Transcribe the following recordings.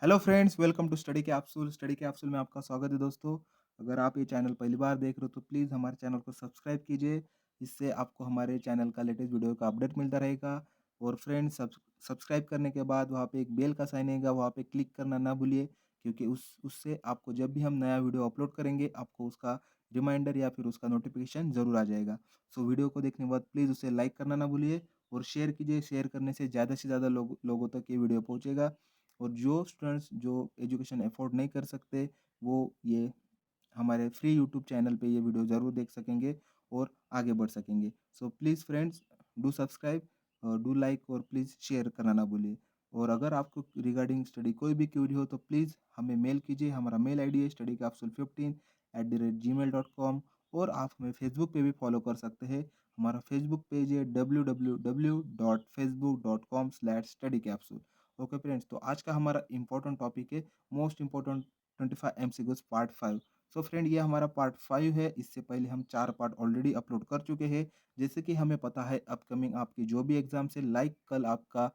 Hello friends, welcome to study capsule. Study capsule में आपका स्वागत है दोस्तों। अगर आप ये चैनल पहली बार देख रहे हो तो प्लीज़ हमारे चैनल को सब्सक्राइब कीजिए। इससे आपको हमारे चैनल का लेटेस्ट वीडियो का अपडेट मिलता रहेगा। और फ्रेंड्स, सब्सक्राइब करने के बाद वहाँ पे एक बेल का साइन आएगा, वहाँ पे क्लिक करना ना भूलिए, क्योंकि उससे आपको जब भी हम नया वीडियो अपलोड करेंगे आपको उसका रिमाइंडर या फिर उसका नोटिफिकेशन ज़रूर आ जाएगा। सो वीडियो को देखने के बाद प्लीज़ उसे लाइक करना ना भूलिए और शेयर कीजिए। शेयर करने से ज़्यादा लोगों तक ये वीडियो पहुँचेगा। और जो स्टूडेंट्स जो एजुकेशन अफोर्ड नहीं कर सकते, वो ये हमारे फ्री यूट्यूब चैनल पे ये वीडियो ज़रूर देख सकेंगे और आगे बढ़ सकेंगे। So please friends, do subscribe और डू लाइक और प्लीज़ शेयर करना ना भूलिए। और अगर आपको रिगार्डिंग स्टडी कोई भी क्वेरी हो तो प्लीज़ हमें मेल कीजिए। हमारा मेल आईडी है studycapsule15@gmail.com। और आप हमें फेसबुक पे भी फॉलो कर सकते हैं। हमारा फेसबुक पेज है www.facebook.com/studycapsule। ओके फ्रेंड्स, तो आज का हमारा इम्पोर्टेंट टॉपिक है most important 25 MCQs part 5। So friend, ये हमारा पार्ट 5 है। इससे पहले हम 4 पार्ट ऑलरेडी अपलोड कर चुके हैं। जैसे कि हमें पता है अपकमिंग आपकी जो भी एग्ज़ाम्स है, लाइक कल आपका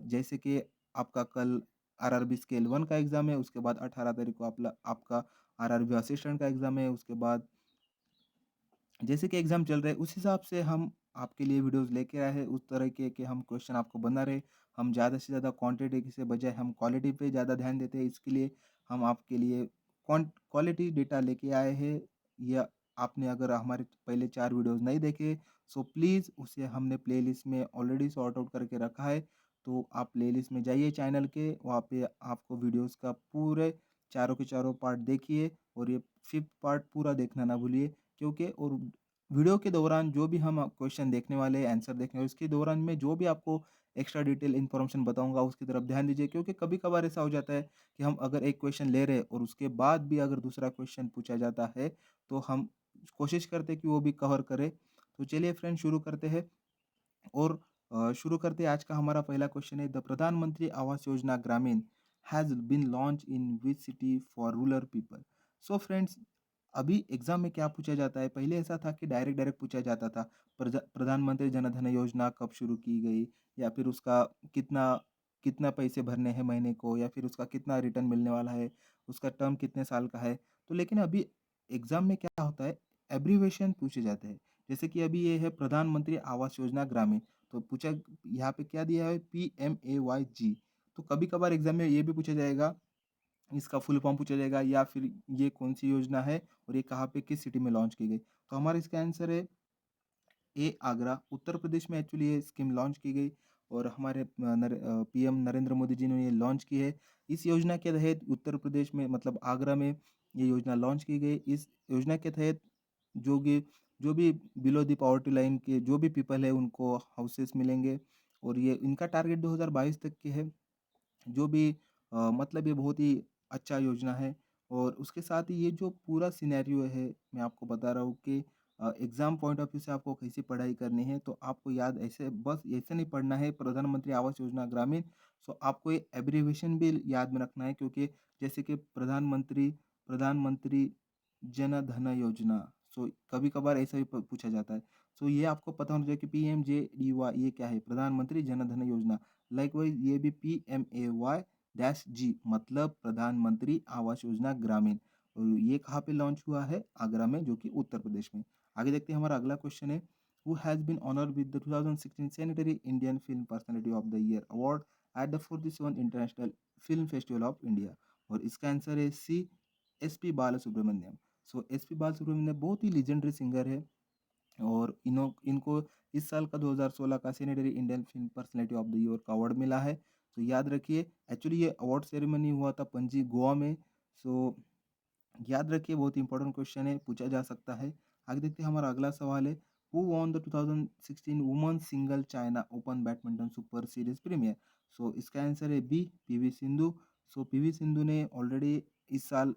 जैसे कि आपका कल आरआरबी स्केल 1 का एग्ज़ाम है, उसके बाद 18 तारीख को आपका आरआरबी असिस्टेंट का एग्ज़ाम है, उसके बाद जैसे कि एग्ज़ाम चल रहे हैं उस हिसाब से हम आपके लिए वीडियोज़ लेके आए हैं। उस तरह के हम क्वेश्चन आपको बना रहे। हम ज़्यादा से ज़्यादा क्वांटिटी के बजाय हम क्वालिटी पे ज़्यादा ध्यान देते हैं। इसके लिए हम आपके लिए क्वालिटी डेटा लेके आए हैं। या आपने अगर हमारे पहले 4 वीडियोज़ नहीं देखे, सो प्लीज़ उसे हमने प्लेलिस्ट में ऑलरेडी सॉर्ट आउट करके रखा है। तो आप प्लेलिस्ट में जाइए चैनल के, वहाँ पे आपको वीडियोज़ का पूरे चारों के चारों पार्ट देखिए और ये 5th पार्ट पूरा देखना ना भूलिए। क्योंकि और वीडियो के दौरान जो भी हम क्वेश्चन देखने वाले हैं, आंसर देखने वाले, उसके दौरान मैं जो भी आपको एक्स्ट्रा डिटेल इन्फॉर्मेशन बताऊँगा उसकी तरफ ध्यान दीजिए। क्योंकि कभी-कभार ऐसा हो जाता है कि हम अगर एक क्वेश्चन ले रहे हैं और उसके बाद भी अगर दूसरा क्वेश्चन पूछा जाता है, तो हम कोशिश करते हैं कि वो भी कवर करें। तो चलिए फ्रेंड, शुरू करते हैं। और शुरू करते हैं। आज का हमारा पहला क्वेश्चन है, द प्रधानमंत्री Awas Yojana Gramin has been launch in which city for rural people. So friends, अभी एग्जाम में क्या पूछा जाता है, पहले ऐसा था कि डायरेक्ट डायरेक्ट पूछा जाता था प्रधानमंत्री जन धन योजना कब शुरू की गई, या फिर उसका कितना कितना पैसे भरने हैं महीने को, या फिर उसका कितना रिटर्न मिलने वाला है, उसका टर्म कितने साल का है। तो लेकिन अभी एग्जाम में क्या होता है, एब्रीवेशन पूछे जाते हैं। जैसे कि अभी ये है प्रधानमंत्री आवास योजना ग्रामीण, तो पूछा यहाँ पे क्या दिया है, PMAYG। तो कभी-कभार एग्ज़ाम में ये भी पूछा जाएगा, इसका फुल फॉर्म पूछा जाएगा, या फिर ये कौन-सी योजना है और ये कहाँ पे किस सिटी में लॉन्च की गई। तो हमारा इसका आंसर है ए आगरा। उत्तर प्रदेश में एक्चुअली ये स्कीम लॉन्च की गई और हमारे पीएम नरेंद्र मोदी जी ने ये लॉन्च की है। इस योजना के तहत उत्तर प्रदेश में मतलब आगरा में ये योजना लॉन्च की गई। इस योजना के तहत जो भी जो भी बिलो द पॉवर्टी लाइन के जो भी पीपल है उनको हाउसेस मिलेंगे। और ये इनका टारगेट 2022 तक के है। जो भी मतलब ये बहुत ही अच्छा योजना है। और उसके साथ ही ये जो पूरा सिनेरियो है, मैं आपको बता रहा हूँ कि एग्ज़ाम पॉइंट ऑफ व्यू से आपको कैसी पढ़ाई करनी है। तो आपको याद ऐसे बस ऐसे नहीं पढ़ना है प्रधानमंत्री आवास योजना ग्रामीण। सो आपको ये एब्रिविएशन भी याद में रखना है, क्योंकि जैसे कि प्रधानमंत्री जन धन योजना। सो कभी-कभार ऐसा भी प पूछा जाता है। सो ये आपको पता होना चाहिए कि PMJDY ये क्या है? प्रधानमंत्री जन धन योजना। लाइकवाइज़ ये भी PMAY-G मतलब प्रधानमंत्री आवास योजना ग्रामीण। और ये कहाँ पे लॉन्च हुआ है? आगरा में, जो कि उत्तर प्रदेश में। आगे देखते हैं, हमारा अगला क्वेश्चन है, who has been honoured with the 2016 centenary Indian film personality of the year award at the 47 international film festival of India. और इसका आंसर है C, SP Balasubrahmanyam. So SP Balasubrahmanyam बहुत ही लीजेंडरी सिंगर है। और इनको इस साल का 2016 का sanitary Indian film personality of the year का अवार्ड मिला है। तो याद रखिए, एक्चुअली ये अवार्ड सेरेमनी हुआ था पणजी, गोवा में। सो याद रखिए, बहुत इंपॉर्टेंट क्वेश्चन है, पूछा जा सकता है। आगे देखते हैं, हमारा अगला सवाल है, who won the 2016 women's single China open badminton super series premier. So इसका आंसर है B, PV Sindhu. So PV Sindhu ने ऑलरेडी इस साल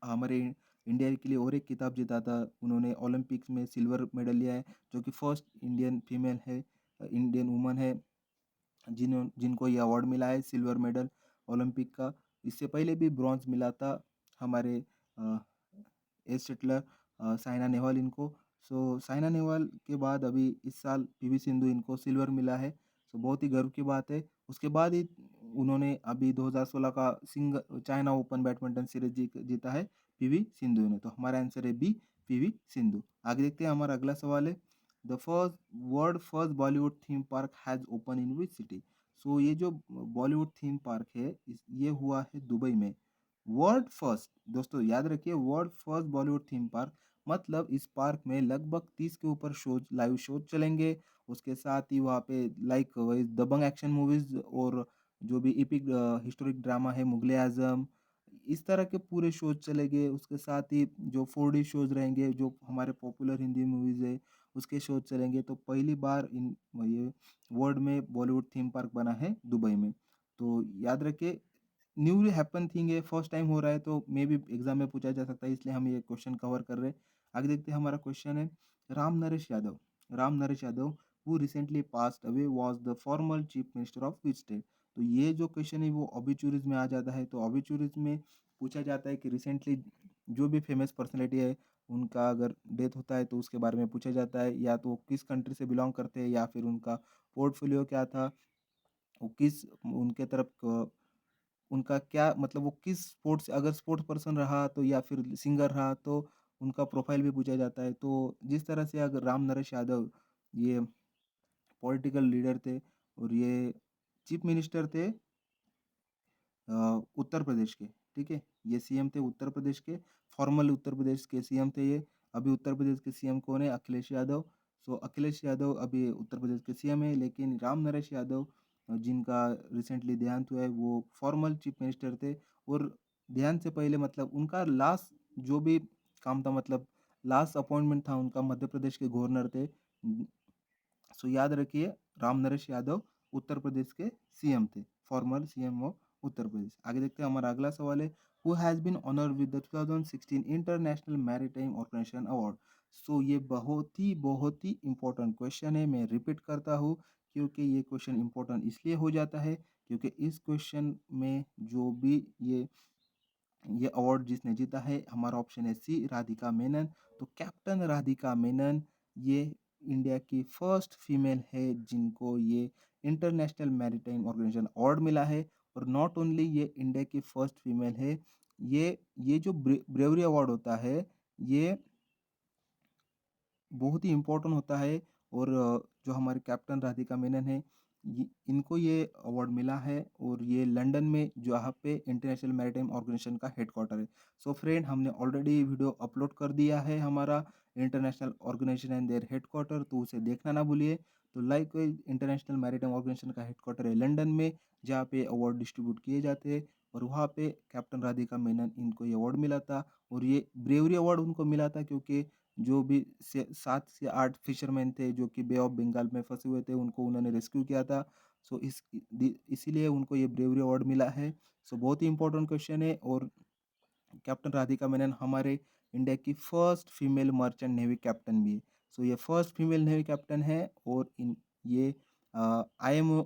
हमारे इंडिया के लिए और एक खिताब जीता था। उन्होंने ओलंपिक्स में सिल्वर मेडल लिया है, जो कि फर्स्ट इंडियन फीमेल है, इंडियन वुमन है जिनको ये अवार्ड मिला है सिल्वर मेडल ओलंपिक का। इससे पहले भी ब्रॉन्ज मिला था हमारे अ, एस शटलर साइना नेहवाल इनको। सो साइना नेहवाल के बाद अभी इस साल पीवी सिंधु इनको सिल्वर मिला है। सो बहुत ही गर्व की बात है। उसके बाद ही उन्होंने अभी 2016 का चाइना ओपन बैडमिंटन सीरीज जीता है पीवी सिंधु ने। तो हमारा आंसर है बी, पीवी सिंधु। आगे देखते हैं, हमारा अगला सवाल है, the first Bollywood theme park has open in which city? So ये जो बॉलीवुड थीम पार्क है ये हुआ है दुबई में। वर्ल्ड फर्स्ट, दोस्तों याद रखिए, world first Bollywood theme park, मतलब इस पार्क में लगभग 30 के ऊपर शोज, लाइव शोज चलेंगे। उसके साथ ही वहाँ पे लाइक वही दबंग एक्शन मूवीज और जो भी इपिक हिस्टोरिक ड्रामा है मुगले आजम, इस तरह के पूरे शोज चलेंगे। उसके साथ ही जो 4D शोज रहेंगे, जो हमारे पॉपुलर हिंदी मूवीज है उसके शोज चलेंगे। तो पहली बार इन ये वर्ल्ड में बॉलीवुड थीम पार्क बना है दुबई में। तो याद रखिए, न्यूली हैपन थिंग है, फर्स्ट टाइम हो रहा है, तो मे बी एग्जाम में पूछा जा सकता है, इसलिए हम ये क्वेश्चन कवर कर रहे हैं। आगे देखते हैं, हमारा क्वेश्चन है, Ram Naresh Yadav Ram Naresh Yadav who recently passed away was the former chief minister of which state? तो ये जो क्वेश्चन है वो ऑबिचुरीज में आ जाता है। तो ऑबिचुरीज में पूछा जाता है कि रिसेंटली जो भी फेमस पर्सनैलिटी है उनका अगर डेथ होता है तो उसके बारे में पूछा जाता है, या तो वो किस कंट्री से बिलोंग करते हैं, या फिर उनका पोर्टफोलियो क्या था, वो किस उनके तरफ उनका क्या मतलब वो किस स्पोर्ट्स, अगर स्पोर्ट्स पर्सन रहा तो, या फिर सिंगर रहा तो उनका प्रोफाइल भी पूछा जाता है। तो जिस तरह से अगर राम नरेश यादव ये पॉलिटिकल लीडर थे और ये चीफ मिनिस्टर थे उत्तर प्रदेश के, ठीक है, ये सीएम थे उत्तर प्रदेश के, फॉर्मल उत्तर प्रदेश के सीएम थे ये। अभी उत्तर प्रदेश के सीएम कौन है? अखिलेश यादव। सो अखिलेश यादव अभी उत्तर प्रदेश के सीएम है, लेकिन राम नरेश यादव जिनका रिसेंटली देहांत हुआ है वो फॉर्मल चीफ मिनिस्टर थे। और देहांत से पहले मतलब उनका लास्ट जो भी काम था, मतलब लास्ट अपॉइंटमेंट था उनका, मध्य प्रदेश के गवर्नर थे। सो याद रखिए, राम नरेश यादव उत्तर प्रदेश के सीएम थे, former CM of Uttar Pradesh. आगे देखते हैं, हमारा अगला सवाल है, who has been honoured with the 2016 international maritime organisation award? So ये बहुत ही इंपॉर्टेंट क्वेश्चन है। मैं रिपीट करता हूँ क्योंकि ये क्वेश्चन इंपॉर्टेंट इसलिए हो जाता है क्योंकि इस क्वेश्चन में जो भी ये अवार्ड जिसने जीता है, हमारा ऑप्शन है सी, राधिका मेनन। तो कैप्टन राधिका मेनन ये इंडिया की फर्स्ट फीमेल है जिनको ये इंटरनेशनल मैरीटाइम ऑर्गेनाइजेशन अवार्ड मिला है। और नॉट ओनली ये इंडिया की फर्स्ट फीमेल है, ये जो ब्रेवरी अवार्ड होता है ये बहुत ही इम्पोर्टेंट होता है। और जो हमारे कैप्टन राधिका मेनन है, इनको ये अवार्ड मिला है, और ये लंदन में जहाँ पे इंटरनेशनल मैरीटाइम ऑर्गेनाइजेशन का हेडक्वार्टर है। सो फ्रेंड, हमने ऑलरेडी वीडियो अपलोड कर दिया है, हमारा international organisation and their headquarter, तो उसे देखना ना भूलिए। तो लाइक इंटरनेशनल मैरीटाइम ऑर्गेनाइजेशन का हेडक्वार्टर है लंदन में, जहाँ पे अवार्ड डिस्ट्रीब्यूट किए जाते हैं। और वहाँ पे कैप्टन राधिका मेनन इनको ये अवार्ड मिला था। और ये ब्रेवरी अवार्ड उनको मिला था क्योंकि जो भी 7 से 8 फिशरमैन थे जो कि बे ऑफ बंगाल में फँसे हुए थे, उनको उन्होंने रेस्क्यू किया था। सो इसीलिए उनको ये ब्रेवरी अवार्ड मिला है। सो बहुत ही इम्पोर्टेंट क्वेश्चन है। और कैप्टन राधिका मेनन हमारे इंडिया की first female merchant navy captain भी है। सो ये फर्स्ट फीमेल नेवी कैप्टन है। और इन ये IMO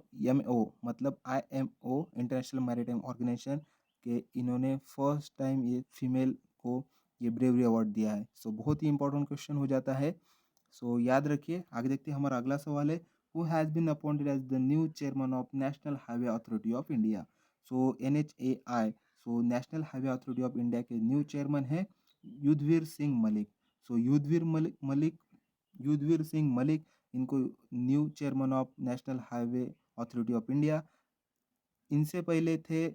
मतलब IMO इंटरनेशनल मैरीटाइम ऑर्गेनाइजेशन के इन्होंने फर्स्ट टाइम ये फीमेल को ये ब्रेवरी अवार्ड दिया है। सो बहुत ही इंपॉर्टेंट क्वेश्चन हो जाता है। सो याद रखिए। आगे देखते हैं, हमारा अगला सवाल है, who has been appointed as the new chairman of National Highway Authority of India? So NHAI, so National Highway Authority of India के न्यू चेयरमैन है युद्धवीर सिंह मलिक। सो युद्धवीर सिंह मलिक इनको new chairman of National Highway Authority of India. इनसे पहले थे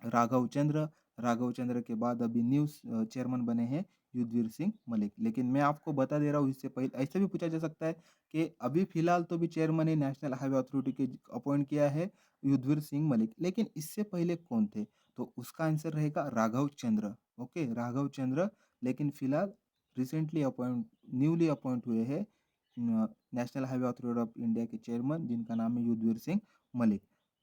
राघव चंद्र। राघव चंद्र के बाद अभी new chairman बने हैं युद्धवीर सिंह मलिक। लेकिन मैं आपको बता दे रहा हूँ, इससे पहले ऐसे भी पूछा जा सकता है कि अभी फिलहाल तो भी चेयरमैन है नेशनल हाईवे अथॉरिटी के अपॉइंट किया है युद्धवीर सिंह मलिक, लेकिन इससे पहले कौन थे? तो उसका आंसर रहेगा राघव चंद्र। ओके, राघव चंद्र। लेकिन फिलहाल रिसेंटली अपॉइंट न्यूली अपॉइंट हुए हैं national Highway Authority of India के चेयरमैन, जिनका नाम है युद्धवीर सिंह मलिक।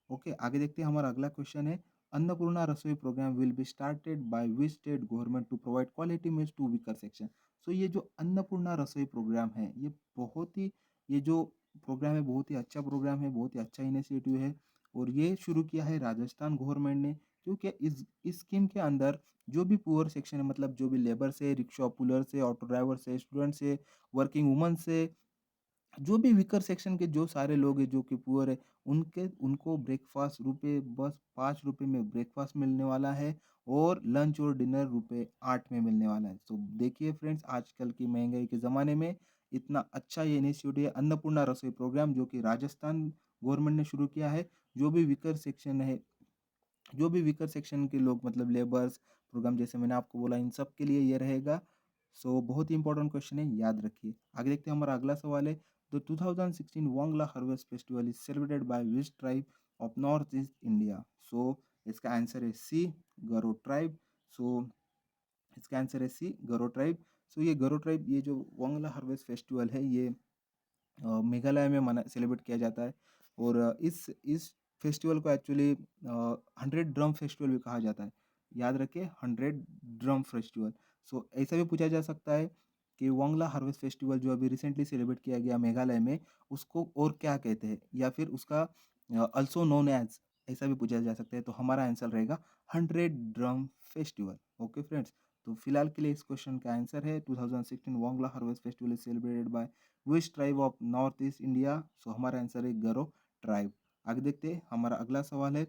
ओके, आगे देखते हैं, हमारा अगला क्वेश्चन है, Annapurna Rasoi programme will be started by which state government to provide quality meals to weaker section? So ये जो अन्नपूर्णा रसोई प्रोग्राम है, ये जो प्रोग्राम है बहुत ही अच्छा प्रोग्राम है, बहुत ही अच्छा इनिशिएटिव है। और ये शुरू किया है राजस्थान गवर्नमेंट ने, क्योंकि इस स्कीम के अंदर जो भी पुअर सेक्शन है, मतलब जो भी लेबर से, रिक्शा पुलर से, ऑटो ड्राइवर से, स्टूडेंट से, वर्किंग वुमन से, जो भी वीकर सेक्शन के जो सारे लोग हैं जो कि पुअर है, उनके उनको ब्रेकफ़ास्ट रुपए बस ₹5 में ब्रेकफ़ास्ट मिलने वाला है और लंच और डिनर रुपए 8 में मिलने वाला है। तो देखिए फ्रेंड्स, आजकल की महँगाई के ज़माने में इतना अच्छा ये इनिशिएटिव है अन्नपूर्णा रसोई प्रोग्राम, जो कि राजस्थान गवर्नमेंट ने शुरू किया है। जो भी वीकर सेक्शन है, जो भी वीकर सेक्शन के लोग मतलब लेबर्स प्रोग्राम, जैसे मैंने आपको बोला, इन सब के लिए ये रहेगा। सो बहुत ही इंपॉर्टेंट क्वेश्चन है, याद रखिए। आगे देखते हैं, हमारा अगला सवाल है, the 2016 Wangala harvest festival is celebrated by which tribe of North East India? So इसका आंसर है सी, गरो ट्राइब। सो इसका आंसर है सी, गरो ट्राइब। सो ये गरो ट्राइब, ये जो वांगला हार्वेस्ट फेस्टिवल है, ये मेघालय में मना सेलिब्रेट किया जाता है। और इस फेस्टिवल को एक्चुअली 100 ड्रम फेस्टिवल भी कहा जाता है। याद रखिए, 100 ड्रम फेस्टिवल। सो ऐसा भी पूछा जा सकता है कि वांगला हार्वेस्ट फेस्टिवल जो अभी रिसेंटली सेलिब्रेट किया गया मेघालय में, उसको और क्या कहते हैं, या फिर उसका अल्सो नोन एज, ऐसा भी पूछा जा सकता है। तो हमारा आंसर रहेगा 100 ड्रम फेस्टिवल। ओके फ्रेंड्स, तो फिलहाल के लिए इस क्वेश्चन का आंसर है 2016 Wangala harvest festival is celebrated by which tribe of North East India? So हमारा आंसर है गरो ट्राइब। आगे देखते हैं, हमारा अगला सवाल है,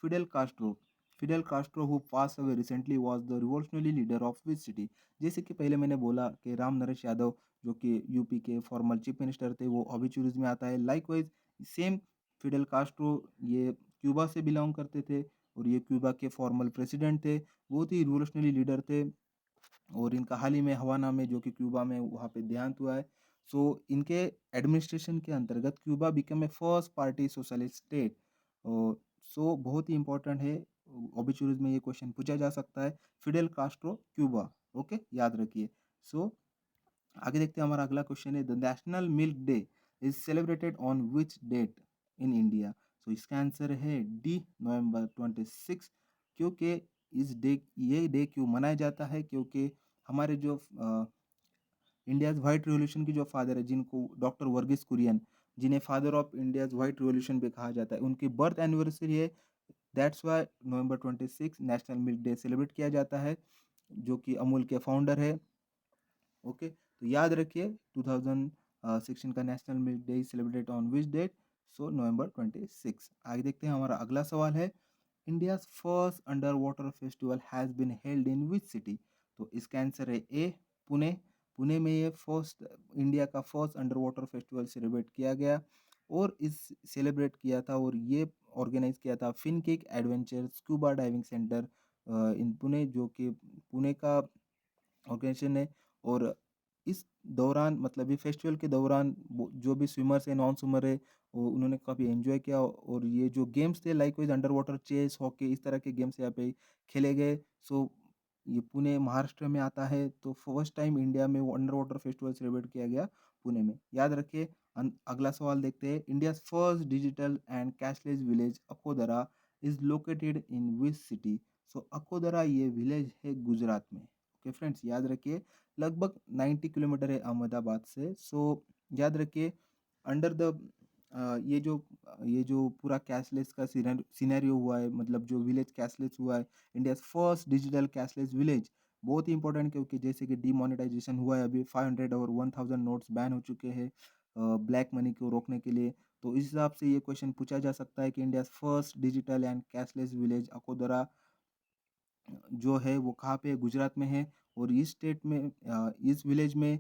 Fidel Castro Fidel Castro who pass away recently was the revolutionary leader of which city? जैसे कि पहले मैंने बोला कि राम नरेश यादव, जो कि यूपी के फॉर्मर चीफ मिनिस्टर थे, वो ऑबिचुरीज में आता है। लाइकवाइज सेम फिडेल कास्ट्रो ये क्यूबा से बिलोंग करते थे, और ये क्यूबा के फॉर्मल प्रेसिडेंट थे, बहुत ही रिवॉल्यूशनरी लीडर थे। और इनका हाल ही में हवाना में, जो कि क्यूबा में, वहाँ पे देहांत हुआ है। सो इनके एडमिनिस्ट्रेशन के अंतर्गत Cuba become a first party socialist state. So बहुत ही इंपॉर्टेंट है, ओबिचुरीज में ये क्वेश्चन पूछा जा सकता है, फिडेल कास्ट्रो क्यूबा। ओके, याद रखिए। सो आगे देखते हैं, हमारा अगला क्वेश्चन है, the national milk day is celebrated on which date in India? So इसका आंसर है डी, November 26। क्योंकि इस डे ये डे क्यों मनाया जाता है? क्योंकि हमारे जो इंडियाज व्हाइट रिवॉल्यूशन की जो फादर है, जिनको डॉक्टर वर्गीस कुरियन, जिन्हें father of India's white revolution भी कहा जाता है, उनकी बर्थ एनिवर्सरी है। That's why November 26 national milk day celebrate किया जाता है, जो कि अमूल के फाउंडर है। ओके, तो याद रखिए, 2016 का national milk day celebrate on which date? So November 26। आगे देखते हैं, हमारा अगला सवाल है, India's first under water festival has been held in which city? तो इसका आंसर है ए, पुणे। पुणे में ये फर्स्ट, इंडिया का first under water festival celebrate किया गया, और इस सेलिब्रेट किया था, और ये ऑर्गेनाइज किया था फिनकिक एडवेंचर स्कूबा डाइविंग सेंटर इन पुणे, जो कि पुणे का ऑर्गेनाइजेशन है। और इस दौरान, मतलब ये फेस्टिवल के दौरान, जो भी स्विमर्स है, नॉन स्विमर है, वो उन्होंने काफ़ी एंजॉय किया। और ये जो गेम्स थे, likewise under water chess, hockey, इस तरह के गेम्स यहाँ पे खेले गए। सो ये पुणे महाराष्ट्र में आता है, तो फर्स्ट टाइम इंडिया में वो अंडर वाटर फेस्टिवल सेलिब्रेट किया गया पुणे में। याद रखिए। अगला सवाल देखते हैं, India first digital and cashless village Akodara is located in which city? So Akodara ये विलेज है गुजरात में। ओके फ्रेंड्स, याद रखिए, लगभग 90 किलोमीटर है अहमदाबाद से। सो याद रखिए, अंडर द ये जो पूरा कैशलेस का सिनेरियो हुआ है, मतलब जो विलेज कैशलेस हुआ है, India first digital cashless village, बहुत ही इंपॉर्टेंट, क्योंकि जैसे कि डीमोनेटाइजेशन हुआ है, अभी 500 और 1000 नोट्स बैन हो चुके हैं ब्लैक मनी को रोकने के लिए। तो इस हिसाब से ये क्वेश्चन पूछा जा सकता है कि India first digital and cashless village Akodara जो है वो कहाँ पे है? गुजरात में है। और इस स्टेट में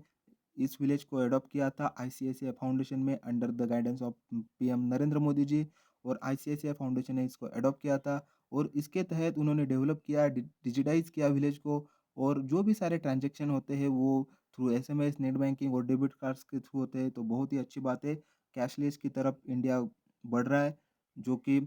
इस विलेज को अडॉप्ट किया था आईसीआईसीआई फाउंडेशन में, under the guidance of PM Narendra Modi ji. और आईसीआईसीआई फाउंडेशन ने इसको अडॉप्ट किया था, और इसके तहत उन्होंने डेवलप किया, डिजिटाइज किया विलेज को। और जो भी सारे ट्रांजेक्शन होते हैं वो थ्रू एसएमएस, नेट बैंकिंग और डेबिट कार्ड्स के थ्रू होते हैं। तो बहुत ही अच्छी बात है, कैशलेस की तरफ इंडिया बढ़ रहा है, जो कि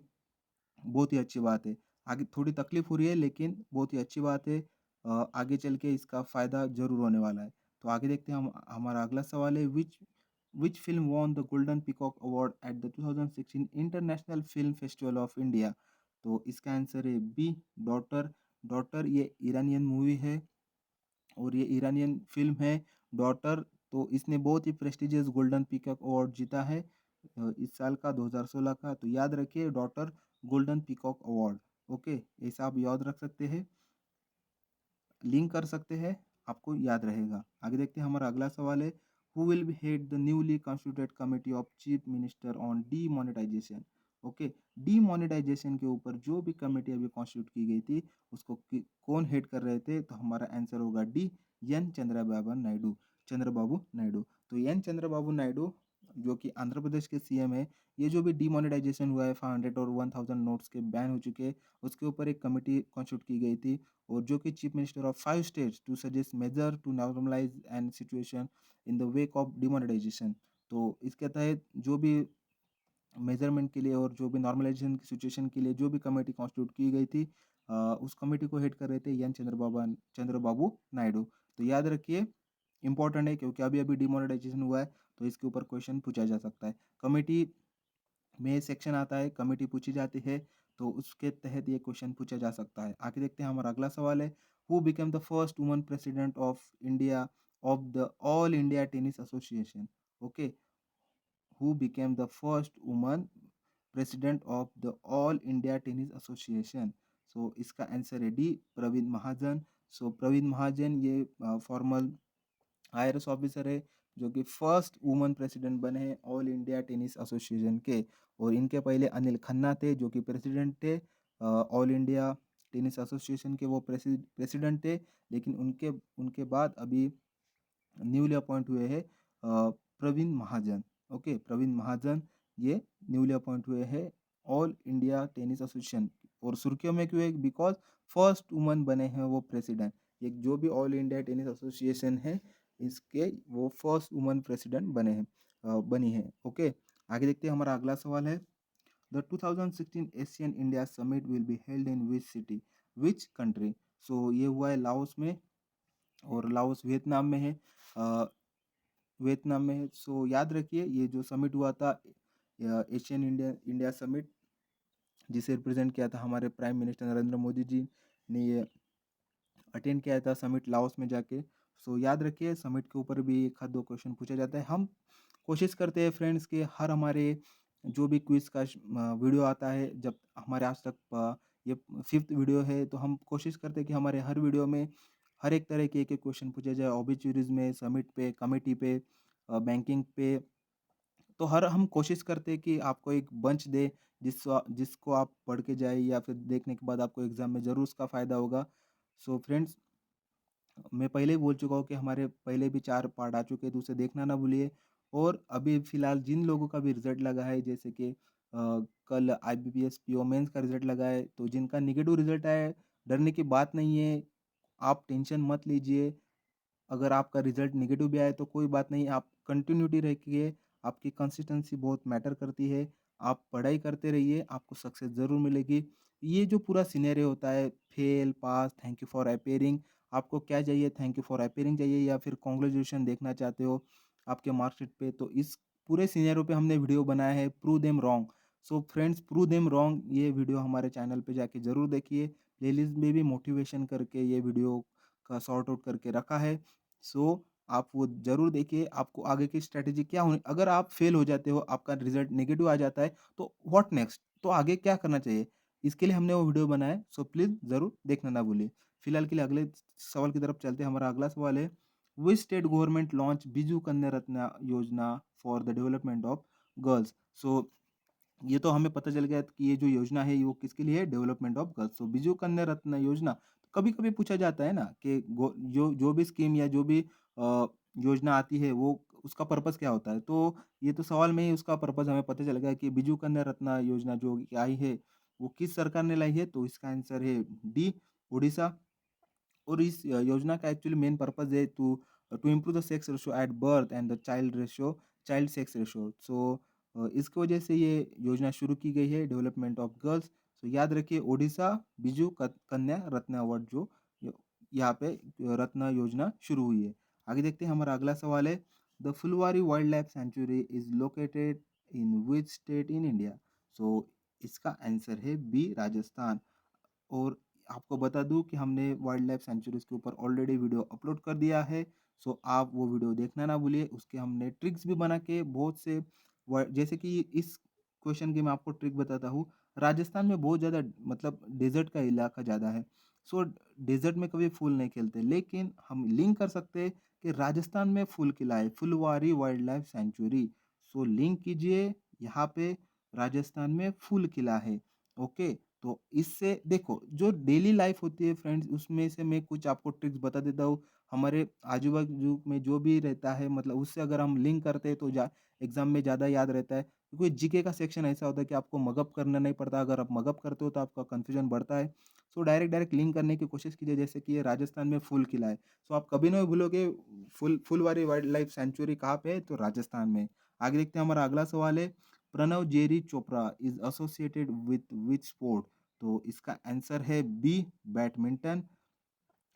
बहुत ही अच्छी बात है। आगे थोड़ी तकलीफ हो रही है, लेकिन बहुत ही अच्छी बात है। आगे चल के इसका फ़ायदा ज़रूर होने वाला है। तो आगे देखते हैं, हम हमारा अगला सवाल है, which film won the golden peacock award at the 2016 international film festival of India? तो इसका आंसर है बी, डॉटर। डॉटर ये ईरानियन मूवी है, और ये ईरानियन फ़िल्म है डॉटर। तो इसने बहुत ही प्रेस्टिजियस गोल्डन पीकॉक अवार्ड जीता है इस साल का, 2016 का। तो याद रखिए, daughter golden peacock award. Okay, ऐसा आप याद रख सकते हैं, लिंक कर सकते हैं, आपको याद रहेगा। आगे देखते हैं, हमारा अगला सवाल है, who will be head the newly constituted committee of chief minister on demonetization? Okay, demonetization के ऊपर जो भी कमेटी अभी कॉन्स्टिट्यूट की गई थी, उसको कौन हेड कर रहे थे? तो हमारा आंसर होगा डी, एन चंद्रबाबू नायडू। चंद्रबाबू नायडू। तो एन चंद्रबाबू नायडू जो कि आंध्र प्रदेश के सीएम है, ये जो भी डीमोनेटाइजेशन हुआ है, 500 और 1000 नोट्स के बैन हो चुके हैं, उसके ऊपर एक कमेटी कॉन्स्टिट्यूट की गई थी, और जो कि chief minister of 5 states to suggest measure to normalize and situation in the wake of demonetization. तो इसके तहत जो भी मेजरमेंट के लिए और जो भी नॉर्मलाइजेशन की सिचुएशन के लिए जो भी कमेटी कॉन्स्टिट्यूट की गई थी, उस कमेटी को हेड कर रहे थे एन चंद्रबाबू नायडू। तो याद रखिए, इंपॉर्टेंट है क्योंकि अभी अभी डिमोनेटाइजेशन हुआ है, तो इसके ऊपर क्वेश्चन पूछा जा सकता है। कमेटी में सेक्शन आता है, कमेटी पूछी जाती है, तो उसके तहत ये क्वेश्चन पूछा जा सकता है। आगे देखते हैं, हमारा अगला सवाल है, who became the first woman president of India of the all India tennis association? Okay, who became the first woman president of the All India Tennis Association? सो इसका आंसर है डी, प्रवीण महाजन। सो प्रवीण महाजन ये फॉर्मल आईआरएस ऑफिसर है, जो कि first woman president बने हैं all India tennis association के। और इनके पहले अनिल खन्ना थे, जो कि प्रेसिडेंट थे ऑल इंडिया टेनिस एसोसिएशन के, वो प्रेसिडेंट थे। लेकिन उनके उनके बाद अभी न्यूली अपॉइंट हुए हैं प्रवीण महाजन। ओके, प्रवीण महाजन ये न्यूली अपॉइंट हुए हैं ऑल इंडिया टेनिस एसोसिएशन। और सुर्खियों में क्यों है? बिकॉज फर्स्ट वुमन बने हैं वो प्रेसिडेंट। ये जो भी ऑल इंडिया टेनिस एसोसिएशन है, इसके वो फर्स्ट वुमन प्रेसिडेंट बने हैं, बनी है। ओके, आगे देखते हैं, हमारा अगला सवाल है, the 2016 Asian India summit will be held in which city, which country? So ये हुआ है लाओस में, और लाओस वियतनाम में है। वियतनाम में है। सो याद रखिए, ये जो समिट हुआ था, एशियन इंडिया इंडिया समिट, जिसे रिप्रेजेंट किया था हमारे प्राइम मिनिस्टर नरेंद्र मोदी जी ने, ये अटेंड किया था समिट लाओस में जाके। सो याद रखिए, समिट के ऊपर भी एक आध दो क्वेश्चन पूछा जाता है। हम कोशिश करते हैं फ्रेंड्स कि हर हमारे जो भी क्विज का वीडियो आता है, जब हमारे आज तक ये 5th वीडियो है, तो हम कोशिश करते हैं कि हमारे हर वीडियो में हर एक तरह के एक एक क्वेश्चन पूछे जाए, ओबिचुरीज में, समिट पे, कमेटी पे, बैंकिंग पे। तो हर हम कोशिश करते हैं कि आपको एक बंच दे, जिसको आप पढ़ के जाए, या फिर देखने के बाद आपको एग्जाम में ज़रूर उसका फ़ायदा होगा। सो फ्रेंड्स, मैं पहले ही बोल चुका हूँ कि हमारे पहले भी 4 पार्ट आ चुके हैं, तो उसे देखना ना भूलिए। और अभी फ़िलहाल जिन लोगों का भी रिज़ल्ट लगा है, जैसे कि कल आईबीपीएस पीओ मेंस का रिज़ल्ट लगा है, तो जिनका नेगेटिव रिज़ल्ट आया है, डरने की बात नहीं है, आप टेंशन मत लीजिए। अगर आपका रिजल्ट नेगेटिव भी आए तो कोई बात नहीं, आप कंटिन्यूटी रखिए, आपकी कंसिस्टेंसी बहुत मैटर करती है। आप पढ़ाई करते रहिए, आपको सक्सेस ज़रूर मिलेगी। ये जो पूरा सिनेरियो होता है, fail, pass, thank you for appearing, आपको क्या चाहिए? थैंक यू फॉर अपीयरिंग चाहिए, या फिर कांग्रेचुलेशन देखना चाहते हो आपके मार्कशीट पे? तो इस पूरे सिनेरियो पे हमने वीडियो बनाया है, prove them wrong. So friends, prove them wrong ये वीडियो हमारे चैनल पे जाके ज़रूर देखिए। प्लेलिस्ट में भी मोटिवेशन करके ये वीडियो का सॉर्ट आउट करके रखा है। सो आप वो ज़रूर देखिए, आपको आगे की स्ट्रैटेजी क्या होनी, अगर आप फेल हो जाते हो, आपका रिजल्ट नेगेटिव आ जाता है, तो व्हाट नेक्स्ट? तो आगे क्या करना चाहिए? इसके लिए हमने वो वीडियो बनाया है, सो प्लीज़ ज़रूर देखना ना भूलिए। फिलहाल के लिए अगले सवाल की तरफ चलते हैं। हमारा अगला सवाल है, which state government launch Biju Kanya Ratna Yojana for the development of girls? So ये तो हमें पता चल गया कि ये जो योजना है, ये वो किसके लिए है? Development of girls. तो बिजू कन्या रत्न योजना, कभी-कभी पूछा जाता है ना कि जो जो भी स्कीम या जो भी योजना आती है, वो उसका पर्पस क्या होता है? तो ये तो सवाल में ही उसका पर्पस हमें पता चल गया कि बिजू कन्या रत्न योजना जो आई है, वो किस सरकार ने लाई है? तो इसका आंसर है डी, उड़ीसा। और इस योजना का एक्चुअली मेन पर्पस है to to improve the sex ratio at birth and the child sex ratio. So इसकी वजह से ये योजना शुरू की गई है, डेवलपमेंट ऑफ गर्ल्स। सो याद रखिए, ओडिशा बिजू कन्या रत्न अवार्ड जो य- यहाँ पे रत्न योजना शुरू हुई है। आगे देखते हैं, हमारा अगला सवाल है, the Phulwari wildlife sanctuary is located in which state in India? So इसका आंसर है बी, राजस्थान। और आपको बता दूँ कि हमने वाइल्ड लाइफ सेंचुरीज़ के ऊपर ऑलरेडी वीडियो अपलोड कर दिया है। सो आप वो वीडियो देखना ना भूलिए। उसके हमने ट्रिक्स भी बना के बहुत से जैसे कि इस क्वेश्चन की मैं आपको ट्रिक बताता हूँ। राजस्थान में बहुत ज़्यादा मतलब डेज़र्ट का इलाका ज़्यादा है। सो डेज़र्ट में कभी फूल नहीं खिलते, लेकिन हम लिंक कर सकते हैं कि राजस्थान में फूल खिला है, Phulwari wildlife sanctuary. So link कीजिए यहाँ पे, राजस्थान में फूल खिला है। ओके, तो इससे देखो जो डेली लाइफ होती है फ्रेंड्स उसमें से मैं कुछ आपको ट्रिक्स बता देता हूँ। हमारे आजू-बाजू में जो भी रहता है मतलब उससे अगर हम लिंक करते हैं तो जा एग्ज़ाम में ज़्यादा याद रहता है। क्योंकि जीके का सेक्शन ऐसा होता है कि आपको मगअप करना नहीं पड़ता, अगर आप मगअप करते हो तो आपका कन्फ्यूजन बढ़ता है। सो डायरेक्ट लिंक करने की कोशिश कीजिए जैसे कि ये राजस्थान में फूल खिला है। सो आप कभी नहीं भूलोगे फुलवारी वाइल्ड लाइफ सेंचुरी कहाँ पे है? तो राजस्थान में। आगे देखते हैं हमारा अगला सवाल है, Pranav Jerry Chopra is associated with which sport? तो इसका आंसर है बी बैडमिंटन।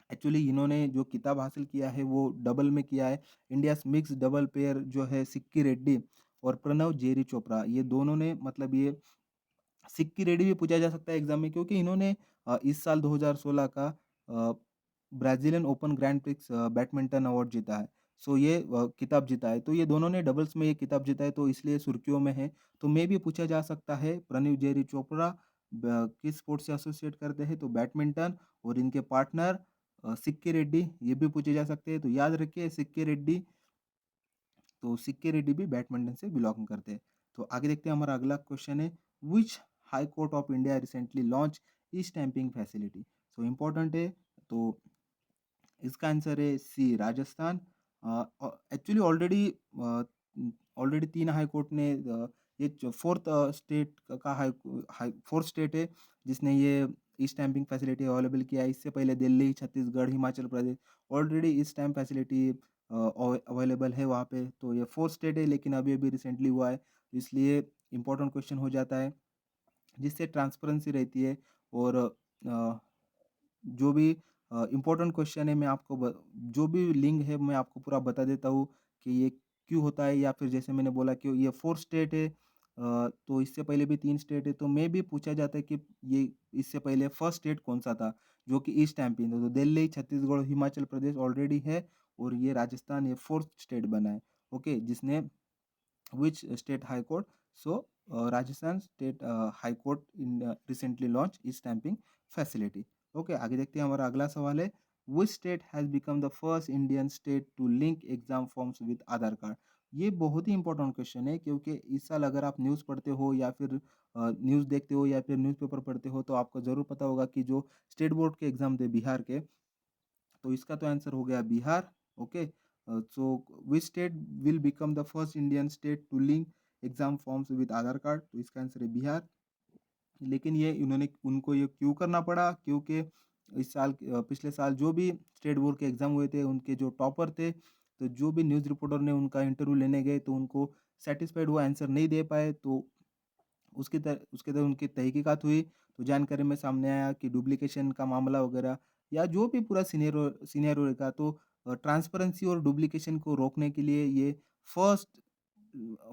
एक्चुअली इन्होंने जो खिताब हासिल किया है वो डबल में किया है। इंडियाज़ मिक्स्ड डबल पेयर जो है सिक्की रेड्डी और प्रणव जेरी चोपड़ा ये दोनों ने मतलब ये सिक्की रेड्डी भी पूछा जा सकता है एग्ज़ाम में क्योंकि इन्होंने इस साल 2016 का Brazilian open grand prix badminton award जीता है। सो ये खिताब जीता है। तो ये दोनों ने डबल्स में ये खिताब जीता है तो इसलिए सुर्खियों में है। तो मे भी पूछा जा सकता है प्रणव जेरी चोपड़ा किस स्पोर्ट से एसोसिएट करते हैं? तो बैडमिंटन और इनके पार्टनर सिक्की रेड्डी ये भी पूछे जा सकते हैं। तो याद रखिए सिक्की रेड्डी तो सिक्की रेड्डी भी बैडमिंटन से बिलॉन्ग करते हैं। तो आगे देखते हैं हमारा अगला क्वेश्चन है which high court of India recently launch e stamping facility? So important है तो इसका आंसर है C Rajasthan. Actually already 3 high court ने ये जो 4th स्टेट का फोर्थ स्टेट है जिसने ये ई स्टैंपिंग फैसिलिटी अवेलेबल किया है। इससे पहले Delhi, Chhattisgarh, Himachal Pradesh already E stamp facility available है वहाँ पे। तो ये 4th स्टेट है लेकिन अभी-अभी रिसेंटली हुआ है। तो इसलिए इम्पोर्टेंट क्वेश्चन हो जाता है जिससे ट्रांसपेरेंसी रहती है और जो भी इम्पोर्टेंट क्वेश्चन है मैं आपको जो भी लिंक है मैं आपको पूरा बता देता हूँ कि ये क्यों होता है या फिर जैसे मैंने बोला कि ये 4 स्टेट है तो इससे पहले भी 3 स्टेट है तो मैं भी पूछा जाता है कि ये इससे पहले फर्स्ट स्टेट कौन-सा था जो कि ईस्ट एमपी तो दिल्ली, छत्तीसगढ़, हिमाचल प्रदेश ऑलरेडी है और ये राजस्थान ये 4th स्टेट बना है। ओके, जिसने which state high court? So, Rajasthan state high court in recently launched e-stamping facility. Okay, आगे देखते हैं हमारा अगला सवाल है which state has become the first Indian state to link exam forms with Aadhaar card? ये बहुत ही इंपॉर्टेंट क्वेश्चन है क्योंकि इस साल अगर आप न्यूज़ पढ़ते हो या फिर न्यूज़ देखते हो या फिर न्यूज़पेपर पढ़ते हो तो आपको ज़रूर पता होगा कि जो स्टेट बोर्ड के एग्ज़ाम थे बिहार के तो इसका तो आंसर हो गया Bihar. Okay, so which state will become the first Indian state to link exam forms with Aadhaar card? तो इसका आंसर है बिहार। लेकिन ये इन्होंने उनको ये क्यों करना पड़ा? क्योंकि इस साल पिछले साल जो भी स्टेट बोर्ड के एग्ज़ाम हुए थे, उनके जो टॉपर थे, तो जो भी न्यूज़ रिपोर्टर ने उनका इंटरव्यू लेने गए, तो उनको सैटिस्फाइड वो आंसर नहीं दे पाए, तो उसके तहत उनकी तहकीकात हुई, तो जानकारी में सामने आया कि डुप्लीकेशन का मामला वगैरह या जो भी पूरा सिनेरियो रहेगा, तो ट्रांसपेरेंसी और डुप्लीकेशन को रोकने के लिए ये फर्स्ट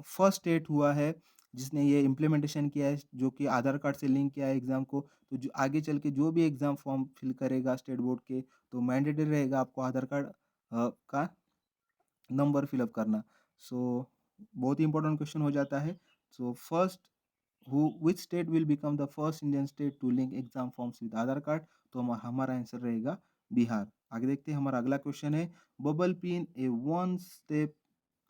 फर्स्ट स्टेट हुआ है जिसने ये इम्प्लीमेंटेशन किया है जो कि आधार कार्ड से लिंक किया है एग्ज़ाम को। तो जो आगे चल के जो भी एग्ज़ाम फॉर्म फिल करेगा स्टेट बोर्ड के तो मैंडेटरी रहेगा आपको आधार कार्ड का नंबर फिल अप करना। सो बहुत ही इंपॉर्टेंट क्वेश्चन हो जाता है। So first who which state will become the first Indian state to link exam forms with Aadhaar card? तो हमारा आंसर रहेगा बिहार। आगे देखते हैं हमारा अगला क्वेश्चन है bubble pin a one step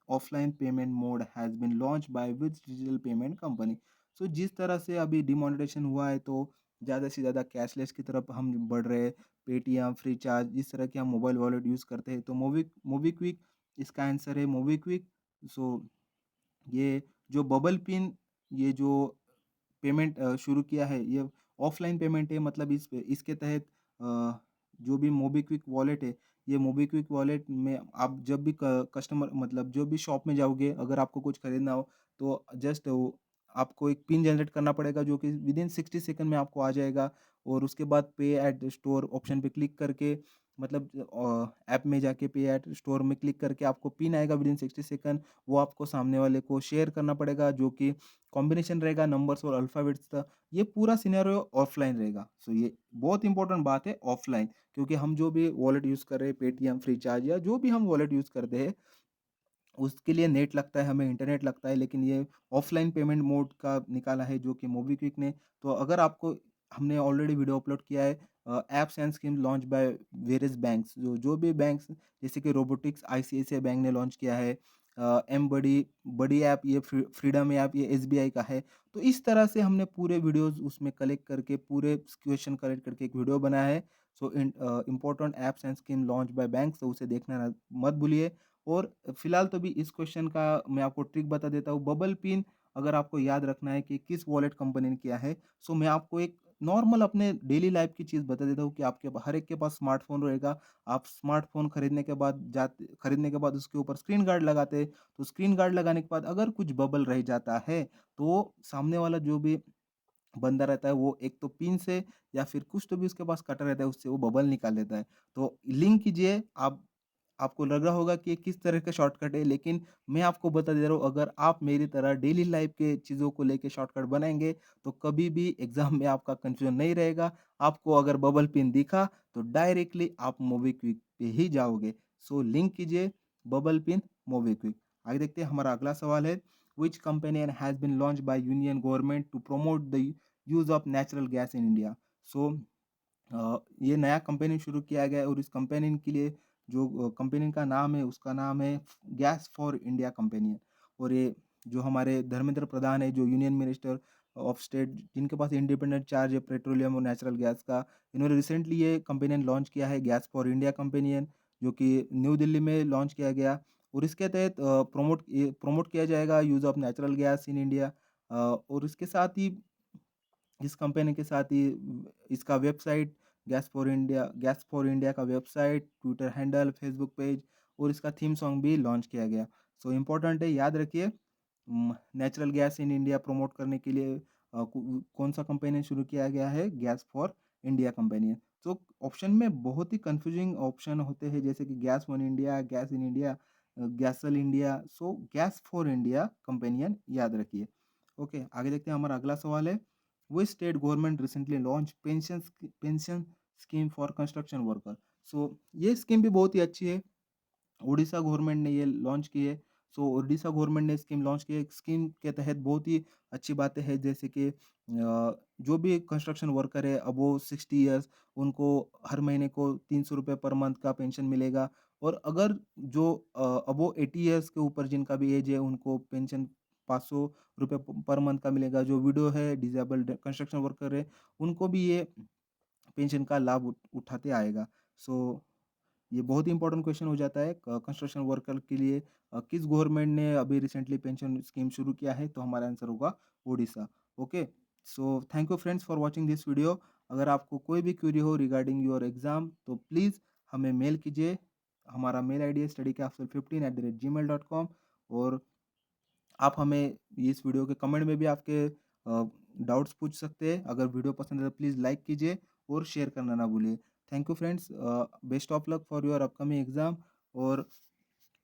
offline payment mode has been launch by which digital payment company? So जिस तरह से अभी डिमोनेटाइजेशन हुआ है तो ज़्यादा से ज़्यादा कैशलेस की तरफ हम बढ़ रहे हैं। पेटीएम, फ्रीचार्ज जिस तरह के हम मोबाइल वॉलेट यूज़ करते हैं तो मोबीक्विक इसका आंसर है मोबीक्विक। सो ये जो बबल पिन ये जो पेमेंट शुरू किया है ये ऑफलाइन पेमेंट है मतलब इसके तहत जो भी मोबीक्विक वॉलेट है ये मोबीक्विक वॉलेट में आप जब भी कस्टमर मतलब जो भी शॉप में जाओगे अगर आपको कुछ खरीदना हो तो जस्ट आपको एक पिन जनरेट करना पड़ेगा जो कि विद इन 60 सेकंड में आपको आ जाएगा और उसके बाद पे एट स्टोर ऑप्शन पे क्लिक करके मतलब ऐप में जाके पे एट स्टोर में क्लिक करके आपको पिन आएगा विद इन 60 सेकंड वो आपको सामने वाले को शेयर करना पड़ेगा जो कि कॉम्बिनेशन रहेगा नंबर्स और अल्फ़ाबेट्स का। ये पूरा सिनेरियो ऑफ़लाइन रहेगा। सो ये बहुत इंपॉर्टेंट बात है ऑफ़लाइन क्योंकि हम जो भी वॉलेट यूज़ कर रहे हैं पेटीएम, फ्रीचार्ज या जो भी हम वॉलेट यूज़ करते हैं उसके लिए नेट लगता है, हमें इंटरनेट लगता है, लेकिन ये ऑफ़लाइन पेमेंट मोड का निकाला है जो कि मोबीक्विक ने। तो अगर आपको हमने ऑलरेडी वीडियो अपलोड किया है apps and scheme launch by various banks जो जो भी बैंक्स जैसे कि रोबोटिक्स आईसीआईसीआई बैंक ने लॉन्च किया है, एम बडी, बडी ऐप, ये फ्रीडम ऐप, ये एसबीआई का है। तो इस तरह से हमने पूरे वीडियोज़ उसमें कलेक्ट करके, पूरे क्वेश्चन कलेक्ट करके एक वीडियो बनाया है। So important apps and scheme launch by banks, तो उसे देखना ना मत भूलिए। और फिलहाल तो भी इस क्वेश्चन का मैं आपको ट्रिक बता देता हूँ। बबल पिन अगर आपको याद रखना है कि किस वॉलेट कंपनी ने किया है, सो मैं आपको एक नॉर्मल अपने डेली लाइफ की चीज़ बता देता हूँ कि आपके हर एक के पास स्मार्टफ़ोन रहेगा। आप स्मार्टफ़ोन खरीदने के बाद उसके ऊपर स्क्रीन गार्ड लगाते हैं। तो स्क्रीन गार्ड लगाने के बाद अगर कुछ बबल रह जाता है, तो सामने वाला जो भी बंदा रहता है वो एक तो पिन से या फिर कुछ तो भी उसके पास कटर रहता है, उससे वो बबल निकाल लेता है। तो लिंक कीजिए, आप आपको लग रहा होगा कि ये किस तरह का शॉर्टकट है, लेकिन मैं आपको बता दे रहा हूँ, अगर आप मेरी तरह डेली लाइफ के चीज़ों को लेके शॉर्टकट बनाएँगे, तो कभी भी एग्ज़ाम में आपका कन्फ्यूज़न नहीं रहेगा। आपको अगर बबल पिन दिखा, तो डायरेक्टली आप मोबीक्विक पे ही जाओगे। सो लिंक कीजिए बबल पिन मोबीक्विक। आगे देखते हैं, हमारा अगला सवाल है, which company has been launched by union government to promote the use of natural gas in India? So ये नया कंपनी शुरू किया गया है और इस कंपनी के लिए जो कंपनी का नाम है, उसका नाम है गैस फॉर इंडिया कंपनी है। और ये जो हमारे धर्मेंद्र प्रधान है, जो यूनियन मिनिस्टर ऑफ स्टेट, जिनके पास इंडिपेंडेंट चार्ज है पेट्रोलियम और नेचुरल गैस का, इन्होंने रिसेंटली ये कंपनी लॉन्च किया है, गैस फॉर इंडिया कंपनी है, जो कि न्यू दिल्ली में लॉन्च किया गया। और इसके तहत प्रमोट किया जाएगा use of natural gas in India. और इसके साथ ही, इस कंपनी के साथ ही इसका वेबसाइट, गैस फॉर इंडिया का website, Twitter handle, Facebook page और इसका थीम सॉन्ग भी लॉन्च किया गया। सो इम्पोर्टेंट है, याद रखिए। Natural gas in India promote करने के लिए कौन-सा कंपनी शुरू किया गया है? गैस फॉर इंडिया कंपनी है। तो ऑप्शन में बहुत ही कन्फ्यूजिंग ऑप्शन होते हैं, जैसे कि gas one India, gas in India, गैसल India, so gas for India कंपनियन याद रखिए। ओके, आगे देखते हैं, हमारा अगला सवाल है, which state government recently launched pension scheme for construction worker? सो ये स्कीम भी बहुत ही अच्छी है। उड़ीसा गवर्नमेंट ने ये लॉन्च की है। सो उड़ीसा गवर्नमेंट ने स्कीम लॉन्च की है। स्कीम के तहत बहुत ही अच्छी बातें हैं, जैसे कि जो भी कंस्ट्रक्शन वर्कर है अबोव 60 इयर्स, उनको हर महीने को ₹300 पर मंथ का पेंशन मिलेगा। और अगर जो अबोव 80 इयर्स के ऊपर जिनका भी एज है, उनको पेंशन ₹500 पर मंथ का मिलेगा। जो विडो है, डिसेबल्ड कंस्ट्रक्शन वर्कर है, उनको भी ये पेंशन का लाभ उठाते आएगा। सो ये बहुत ही इंपॉर्टेंट क्वेश्चन हो जाता है कंस्ट्रक्शन वर्कर के लिए। किस गवर्नमेंट ने अभी रिसेंटली पेंशन स्कीम शुरू किया है? तो हमारा आंसर होगा Odisha. Okay, so thank you friends for watching this video. अगर आपको कोई भी क्वेरी हो रिगार्डिंग योर एग्जाम, तो प्लीज़ हमें मेल कीजिए। हमारा मेल आईडी है studycapsule15@gmail.com। और आप हमें इस वीडियो के कमेंट में भी आपके डाउट्स पूछ सकते हैं। अगर वीडियो पसंद है तो प्लीज़ लाइक कीजिए और शेयर करना ना भूलिए। Thank you friends, best of luck for your upcoming exam. और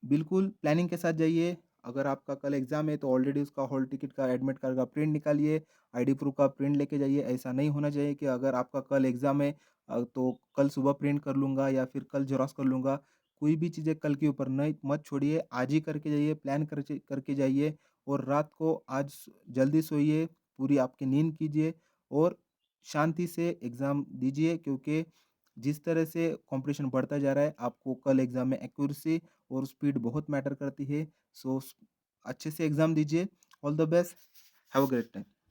बिल्कुल प्लानिंग के साथ जाइए। अगर आपका कल एग्ज़ाम है, तो ऑलरेडी उसका हॉल टिकट का, एडमिट कार्ड का प्रिंट निकालिए, आईडी प्रूफ का प्रिंट लेके जाइए। ऐसा नहीं होना चाहिए कि अगर आपका कल एग्ज़ाम है, तो कल सुबह प्रिंट कर लूँगा या फिर कल ज़ेरॉक्स कर लूँगा। कोई भी चीज़ें कल के ऊपर नहीं मत छोड़िए, आज ही करके जाइए, प्लान करके जाइए। और रात को आज जल्दी सोइए, पूरी आपकी नींद कीजिए और शांति से एग्ज़ाम दीजिए, क्योंकि जिस तरह से कॉम्पिटिशन बढ़ता जा रहा है, आपको कल एग्ज़ाम में एक्यूरेसी और स्पीड बहुत मैटर करती है। सो अच्छे से एग्ज़ाम दीजिए। All the best. Have a great time.